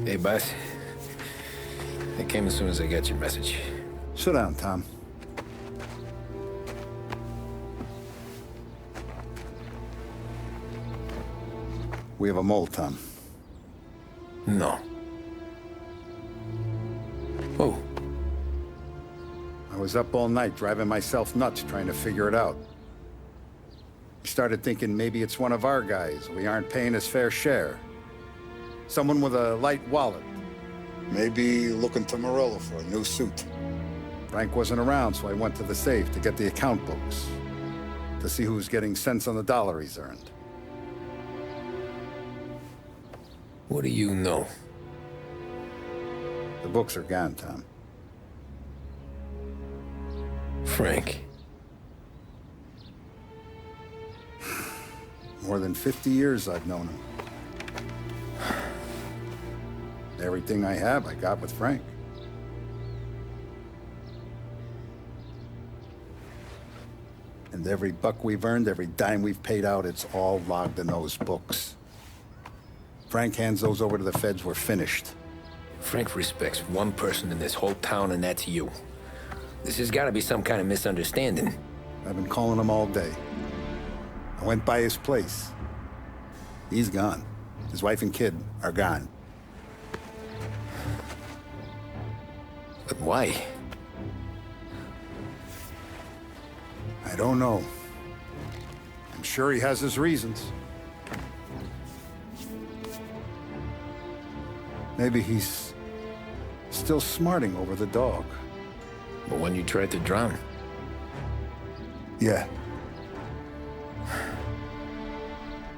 Hey, boss. I came as soon as I got your message. Sit down, Tom. We have a mole, Tom. No. Oh. I was up all night driving myself nuts trying to figure it out. I started thinking maybe it's one of our guys. We aren't paying his fair share. Someone with a light wallet. Maybe looking to Morello for a new suit. Frank wasn't around, so I went to the safe to get the account books. To see who's getting cents on the dollar he's earned. What do you know? The books are gone, Tom. Frank. More than 50 years I've known him. Everything I have, I got with Frank. And every buck we've earned, every dime we've paid out, it's all logged in those books. Frank hands those over to the feds, we're finished. Frank respects one person in this whole town, and that's you. This has got to be some kind of misunderstanding. I've been calling him all day. I went by his place. He's gone. His wife and kid are gone. But why? I don't know. I'm sure he has his reasons. Maybe he's still smarting over the dog. The one you tried to drown? Yeah.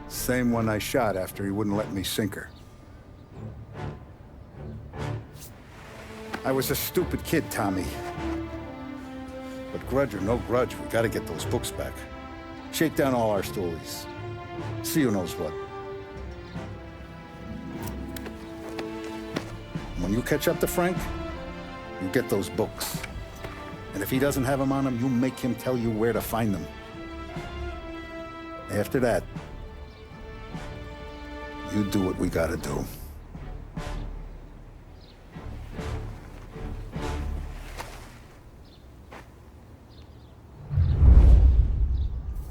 Same one I shot after he wouldn't let me sink her. I was a stupid kid, Tommy. But grudge or no grudge, we gotta get those books back. Shake down all our stories. See who knows what. When you catch up to Frank, you get those books. And if he doesn't have them on him, you make him tell you where to find them. After that, you do what we gotta do.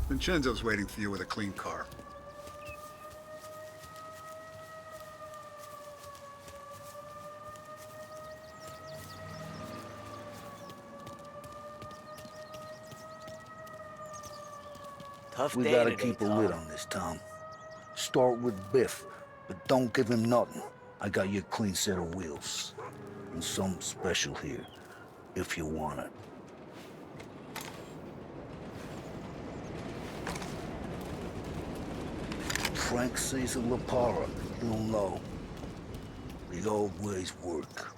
Vincenzo's waiting for you with a clean car. We gotta keep a lid on this, Tom. Start with Biff, but don't give him nothing. I got you a clean set of wheels. And something special here, if you want it. Frank says a La Parra, you'll know. The old ways work.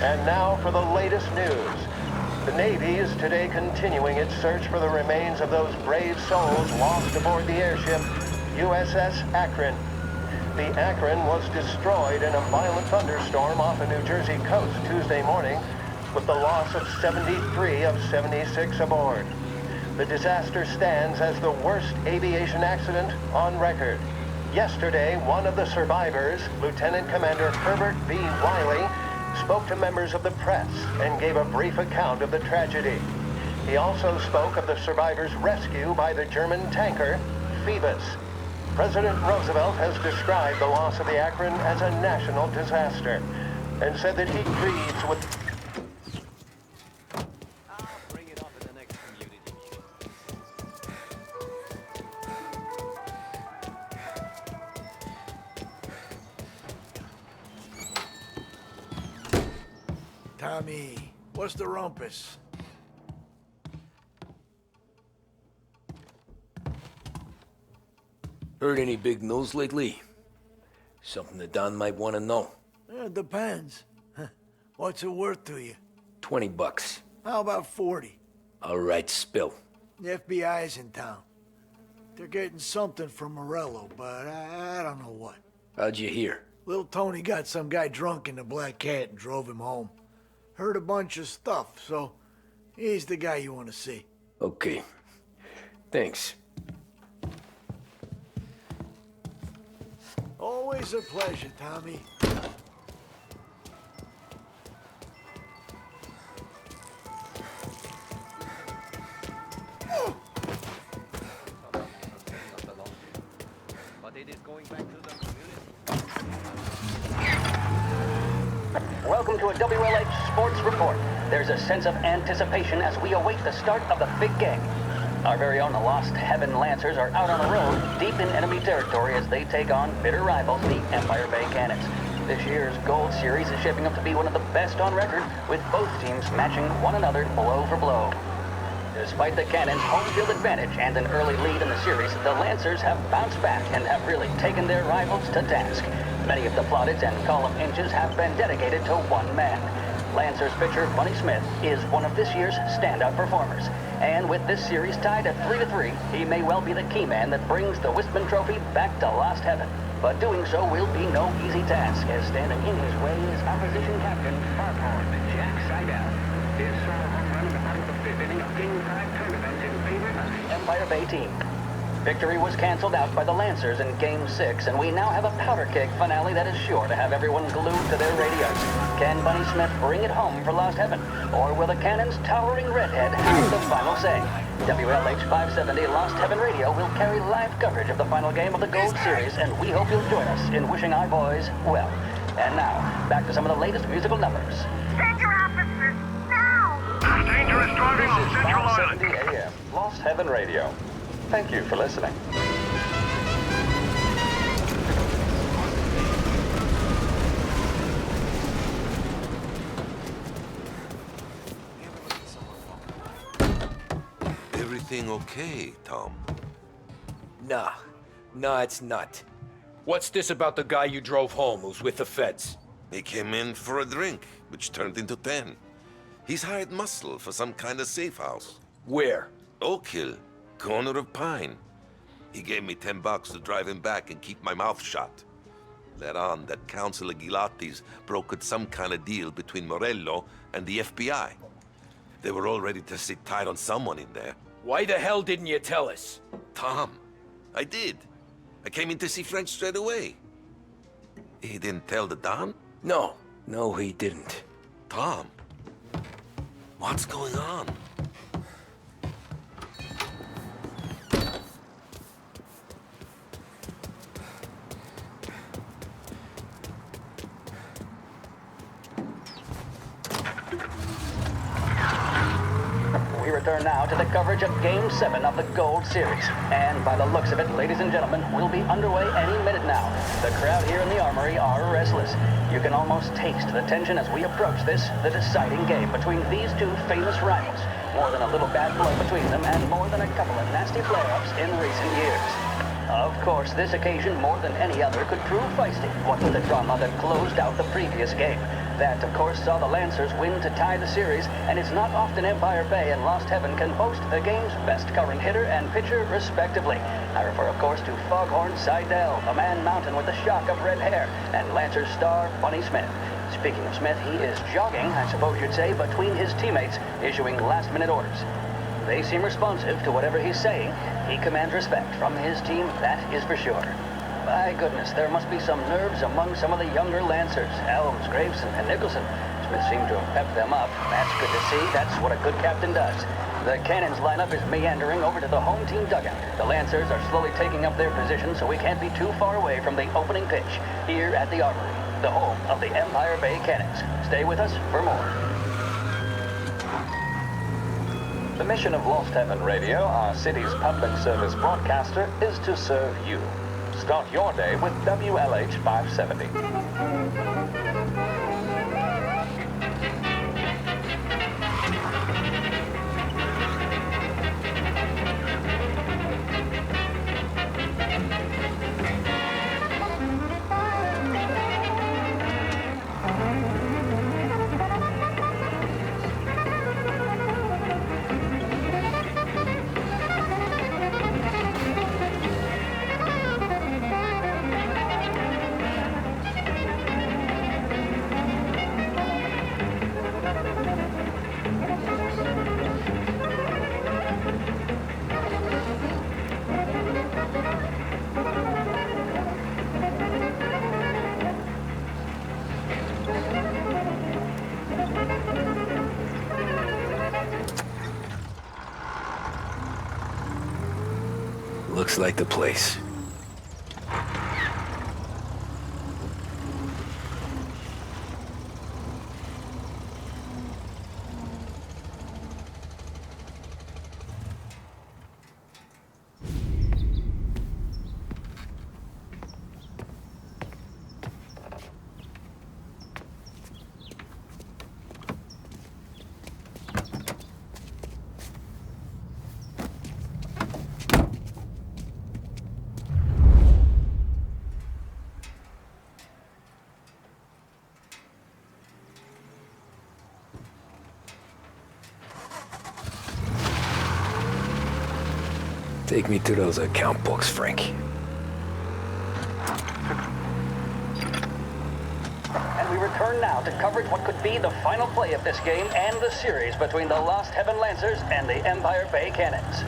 And now for the latest news. The Navy is today continuing its search for the remains of those brave souls lost aboard the airship USS Akron. The Akron was destroyed in a violent thunderstorm off the New Jersey coast Tuesday morning, with the loss of 73 of 76 aboard. The disaster stands as the worst aviation accident on record. Yesterday, one of the survivors, Lieutenant Commander Herbert B. Wiley, spoke to members of the press and gave a brief account of the tragedy. He also spoke of the survivors' rescue by the German tanker, Phoebus. President Roosevelt has described the loss of the Akron as a national disaster and said that he grieves with... I'll bring it up in the next community meeting. Tommy, what's the rumpus? Heard any big news lately? Something that Don might want to know. It depends. What's it worth to you? $20. How about 40? All right, spill. The FBI's in town. They're getting something from Morello, but I don't know what. How'd you hear? Little Tony got some guy drunk in the Black Cat and drove him home. Heard a bunch of stuff, so he's the guy you want to see. Okay. Thanks. Always a pleasure, Tommy. Welcome to a WLH Sports Report. There's a sense of anticipation as we await the start of the big game. Our very own Lost Heaven Lancers are out on the road, deep in enemy territory as they take on bitter rivals, the Empire Bay Cannons. This year's Gold Series is shaping up to be one of the best on record, with both teams matching one another blow for blow. Despite the Cannons' home field advantage and an early lead in the series, the Lancers have bounced back and have really taken their rivals to task. Many of the plaudits and column inches have been dedicated to one man. Lancers pitcher Bunny Smith is one of this year's standout performers. And with this series tied at 3-3, he may well be the key man that brings the Wistman Trophy back to Lost Heaven. But doing so will be no easy task, as standing in his way is opposition captain Farquhar Jack Seidel. His solo home run in the bottom of the fifth inning of Game 5 tournament in favor of the Empire Bay team. Victory was canceled out by the Lancers in Game 6, and we now have a powder keg finale that is sure to have everyone glued to their radios. Can Bunny Smith bring it home for Lost Heaven, or will the Cannon's towering redhead have the final say? WLH 570 Lost Heaven Radio will carry live coverage of the final game of the Gold Series, and we hope you'll join us in wishing our boys well. And now, back to some of the latest musical numbers. Send your officers now! Dangerous driving This on is Central Island. 570 AM, Lost Heaven Radio. Thank you for listening. Everything okay, Tom? Nah. Nah, it's not. What's this about the guy you drove home who's with the feds? He came in for a drink, which turned into 10. He's hired muscle for some kind of safe house. Where? Oak Hill, corner of Pine. He gave me $10 to drive him back and keep my mouth shut. Let on that Councilor Gilatti's brokered some kind of deal between Morello and the FBI. They were all ready to sit tight on someone in there. Why the hell didn't you tell us? Tom, I did. I came in to see French straight away. He didn't tell the Don? No. No, he didn't. Tom, what's going on? We return now to the coverage of Game 7 of the Gold Series. And by the looks of it, ladies and gentlemen, we'll be underway any minute now. The crowd here in the Armory are restless. You can almost taste the tension as we approach this, the deciding game between these two famous rivals. More than a little bad blood between them, and more than a couple of nasty flare-ups in recent years. Of course, this occasion, more than any other, could prove feisty, what with the drama that closed out the previous game. That, of course, saw the Lancers win to tie the series, and it's not often Empire Bay and Lost Heaven can boast the game's best current hitter and pitcher, respectively. I refer, of course, to Foghorn Seidel, a man mountain with a shock of red hair, and Lancers star Bunny Smith. Speaking of Smith, he is jogging, I suppose you'd say, between his teammates, issuing last-minute orders. They seem responsive to whatever he's saying. He commands respect from his team, that is for sure. My goodness, there must be some nerves among some of the younger Lancers, Elms, Grayson, and Nicholson. Smith seemed to have pepped them up. That's good to see. That's what a good captain does. The Cannons lineup is meandering over to the home team dugout. The Lancers are slowly taking up their position, so we can't be too far away from the opening pitch here at the Armory, the home of the Empire Bay Cannons. Stay with us for more. The mission of Lost Heaven Radio, our city's public service broadcaster, is to serve you. Start your day with WLH 570. Looks like the place. Take me to those account books, Frank. And we return now to coverage what could be the final play of this game and the series between the Lost Heaven Lancers and the Empire Bay Cannons.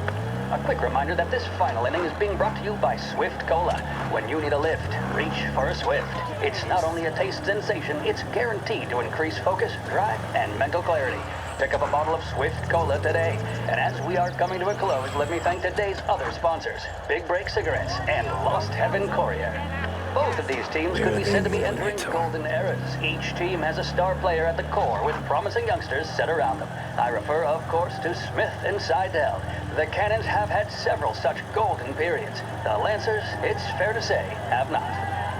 A quick reminder that this final inning is being brought to you by Swift Cola. When you need a lift, reach for a Swift. It's not only a taste sensation, it's guaranteed to increase focus, drive, and mental clarity. Pick up a bottle of Swift Cola today. And as we are coming to a close, let me thank today's other sponsors, Big Break Cigarettes and Lost Heaven Courier. Both of these teams could be said to be entering golden eras. Each team has a star player at the core with promising youngsters set around them. I refer, of course, to Smith and Seidel. The Cannons have had several such golden periods. The Lancers, it's fair to say, have not.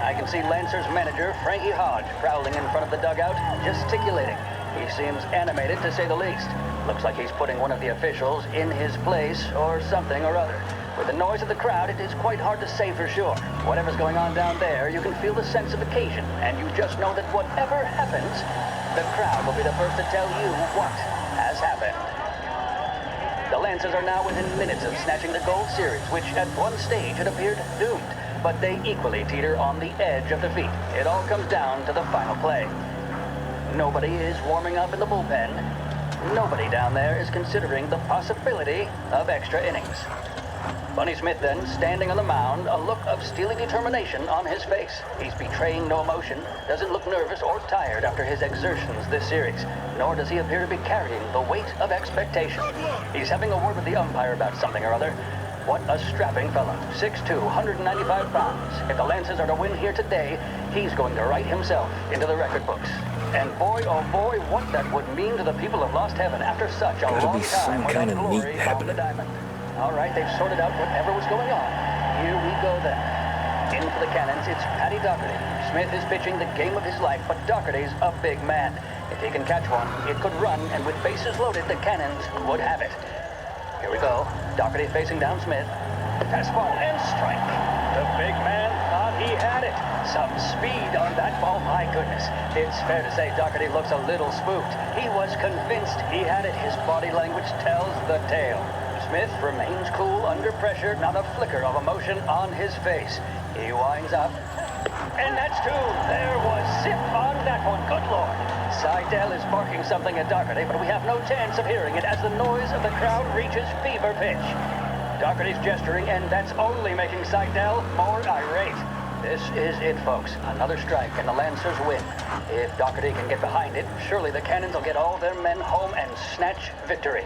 I can see Lancers manager Frankie Hodge prowling in front of the dugout, gesticulating. He seems animated, to say the least. Looks like he's putting one of the officials in his place or something or other. With the noise of the crowd, it is quite hard to say for sure. Whatever's going on down there, you can feel the sense of occasion, and you just know that whatever happens, the crowd will be the first to tell you what has happened. The Lancers are now within minutes of snatching the Gold Series, which at one stage had appeared doomed, but they equally teeter on the edge of defeat. It all comes down to the final play. Nobody is warming up in the bullpen. Nobody down there is considering the possibility of extra innings. Bunny Smith then, standing on the mound, a look of steely determination on his face. He's betraying no emotion, doesn't look nervous or tired after his exertions this series, nor does he appear to be carrying the weight of expectation. He's having a word with the umpire about something or other. What a strapping fellow, 6'2", 195 pounds. If the Lancers are to win here today, he's going to write himself into the record books. And boy, oh boy, what that would mean to the people of Lost Heaven after such a long time without glory on the diamond. All right, they've sorted out whatever was going on. Here we go then. In for the Cannons, it's Paddy Doherty. Smith is pitching the game of his life, but Doherty's a big man. If he can catch one, it could run, and with bases loaded, the Cannons would have it. Here we go. Doherty facing down Smith. Fastball and strike. The big man thought he had it. Some speed on that ball, my goodness. It's fair to say Doherty looks a little spooked. He was convinced he had it. His body language tells the tale. Smith remains cool under pressure, not a flicker of emotion on his face. He winds up. And that's two. There was zip on that one. Good Lord. Seidel is barking something at Doherty, but we have no chance of hearing it as the noise of the crowd reaches fever pitch. Doherty's gesturing, and that's only making Seidel more irate. This is it, folks. Another strike, and the Lancers win. If Doherty can get behind it, surely the Cannons will get all their men home and snatch victory.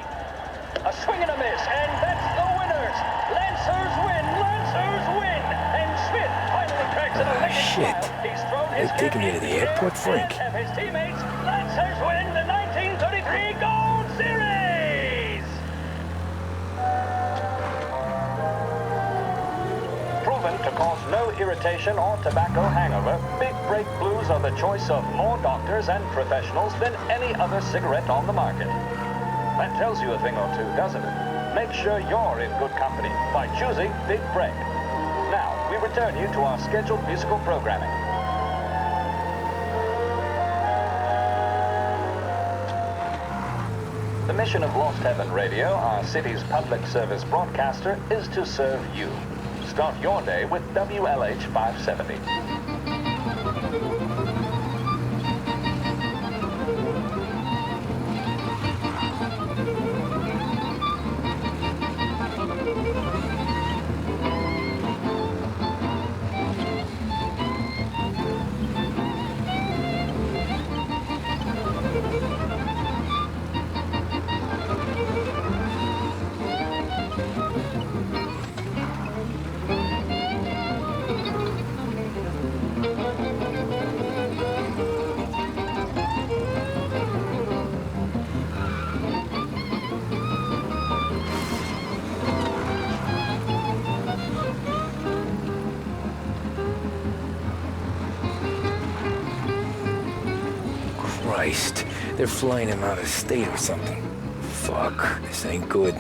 A swing and a miss, and that's the winners! Lancers win! Lancers win! And Smith finally cracks an electric smile. He's thrown his They're taking you to the airport, Frank. and his teammates. Lancers win the 1933 Gold Series! Proven to cause no irritation or tobacco hangover, Big Break Blues are the choice of more doctors and professionals than any other cigarette on the market. That tells you a thing or two, doesn't it? Make sure you're in good company by choosing Big Break. Now, we return you to our scheduled musical programming. The mission of Lost Heaven Radio, our city's public service broadcaster, is to serve you. Start your day with WLH 570. Christ. They're flying him out of state or something. Fuck, this ain't good.